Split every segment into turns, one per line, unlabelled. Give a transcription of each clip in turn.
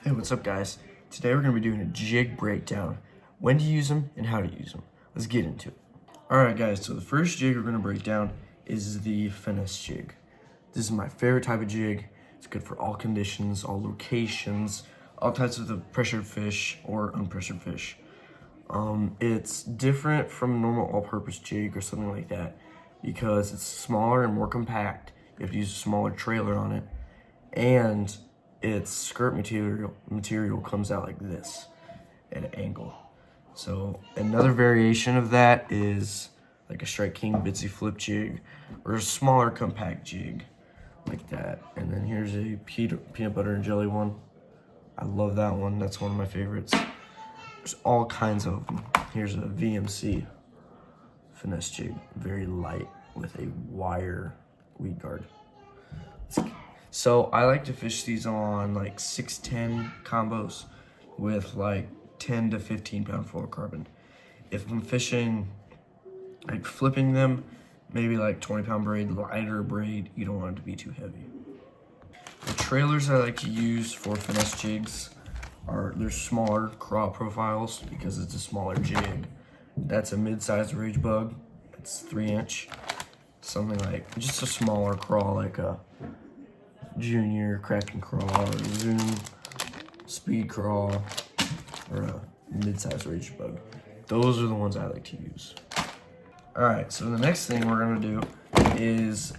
Hey, what's up guys? Today we're going to be doing a jig breakdown. When to use them and how to use them. Let's get into it. Alright guys, so the first jig we're going to break down is the finesse jig. This is my favorite type of jig. It's good for all conditions, all locations, all types of the pressured fish or unpressured fish. It's different from a normal all-purpose jig or something like that because it's smaller and more compact. You have to use a smaller trailer on it, and its skirt material comes out like this at an angle. So another variation of that is like a Strike King Bitsy flip jig or a smaller compact jig like that. And then here's a peanut butter and jelly one. I love that one. That's one of my favorites. There's all kinds of them. Here's a VMC finesse jig, very light with a wire weed guard. So I like to fish these on like 6-10 combos with like 10 to 15 pound fluorocarbon. If I'm fishing, like flipping them, maybe like 20-pound braid, lighter braid, you don't want it to be too heavy. The trailers I like to use for finesse jigs they're smaller craw profiles because it's a smaller jig. That's a mid-sized rage bug. It's 3-inch. Something like just a smaller craw, like a Junior Kraken craw or Zoom speed craw or a mid-sized rage bug. Those are the ones I like to use. Alright, so the next thing we're gonna do is,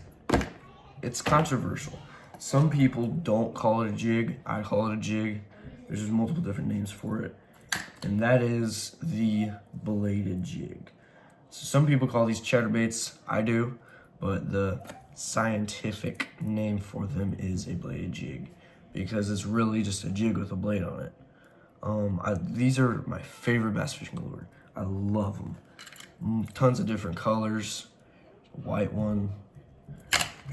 it's controversial. Some people don't call it a jig. I call it a jig. There's just multiple different names for it. And that is the bladed jig. So some people call these chatterbaits. I do, but the scientific name for them is a bladed jig because it's really just a jig with a blade on it. These are my favorite bass fishing lure. I love them. Tons of different colors. White one,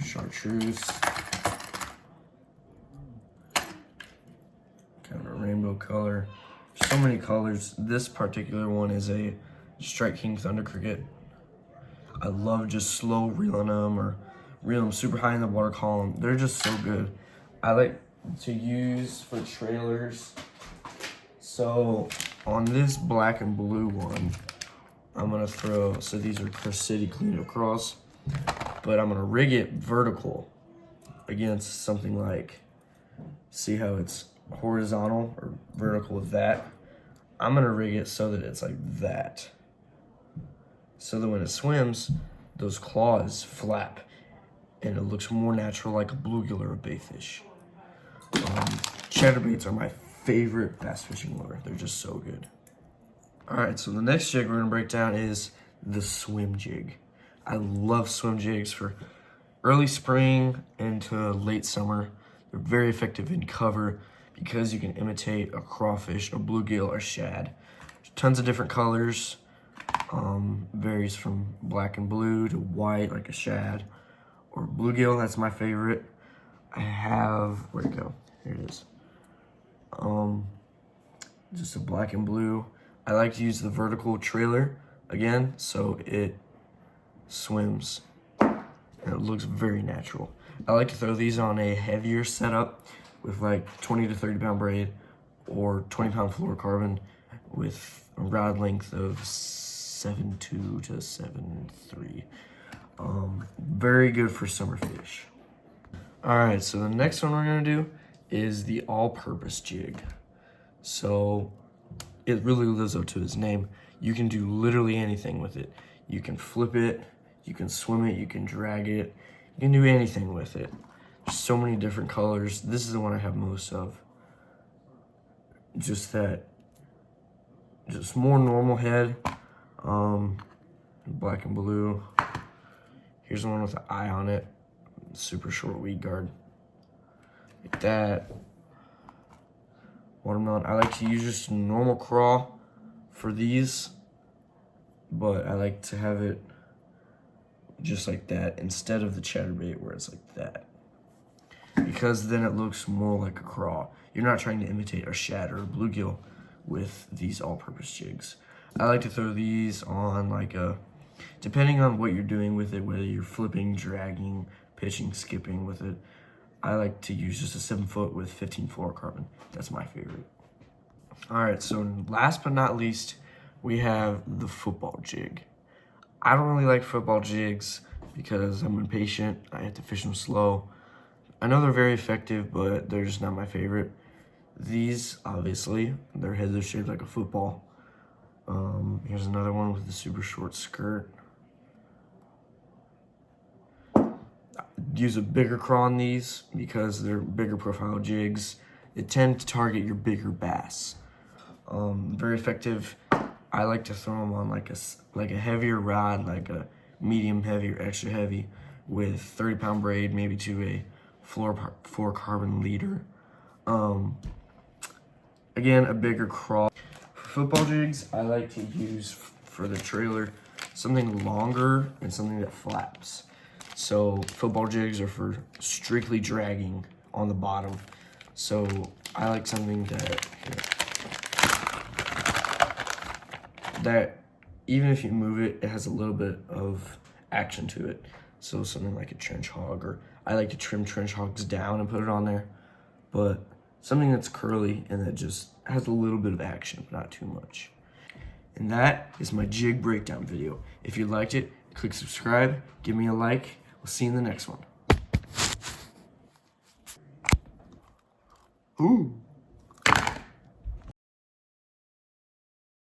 chartreuse, kind of a rainbow color. So many colors. This particular one is a Strike King Thunder Cricket. I love just slow reeling them or reel them super high in the water column. They're just so good. I like to use for trailers. So on this black and blue one, I'm gonna throw, so these are City Cleanup Cross, but I'm gonna rig it vertical against something like, see how it's horizontal or vertical with that? I'm gonna rig it so that it's like that. So that when it swims, those claws flap and it looks more natural, like a bluegill or a bayfish. Chatterbaits are my favorite bass fishing lure. They're just so good. All right, so the next jig we're gonna break down is the swim jig. I love swim jigs for early spring into late summer. They're very effective in cover because you can imitate a crawfish, a bluegill, or shad. There's tons of different colors. Varies from black and blue to white, like a shad, or bluegill. That's my favorite. I have, where'd it go? Here it is. Just a black and blue. I like to use the vertical trailer again, so it swims and it looks very natural. I like to throw these on a heavier setup with like 20 to 30 pound braid or 20-pound fluorocarbon with a rod length of 7.2 to 7.3. Very good for summer fish. All right, so the next one we're gonna do is the all-purpose jig. So it really lives up to its name. You can do literally anything with it. You can flip it, you can swim it, you can drag it, you can do anything with it. There's so many different colors. This is the one I have most of. Just more normal head, black and blue. Here's the one with an eye on it, super short weed guard. Like that. Watermelon. I like to use just normal craw for these, but I like to have it just like that instead of the chatterbait where it's like that, because then it looks more like a craw. You're not trying to imitate a shad or a bluegill with these all-purpose jigs. I like to throw these on like depending on what you're doing with it, whether you're flipping, dragging, pitching, skipping with it. I like to use just a 7-foot with 15 fluorocarbon. That's my favorite. All right, so last but not least, we have the football jig. I don't really like football jigs because I'm impatient. I have to fish them slow. I know they're very effective, but they're just not my favorite. These, obviously, their heads are shaped like a football. Here's another one with a super short skirt. Use a bigger craw on these because they're bigger profile jigs. They tend to target your bigger bass. Very effective. I like to throw them on like a heavier rod, like a medium heavy or extra heavy, with 30-pound braid, maybe to a fluorocarbon leader. Again, a bigger craw. For football jigs, I like to use for the trailer something longer and something that flaps. So football jigs are for strictly dragging on the bottom. So I like something that even if you move it, it has a little bit of action to it. So something like a trench hog, or I like to trim trench hogs down and put it on there. But something that's curly and that just has a little bit of action, but not too much. And that is my jig breakdown video. If you liked it, click subscribe, give me a like. We'll see you in the next one. Ooh.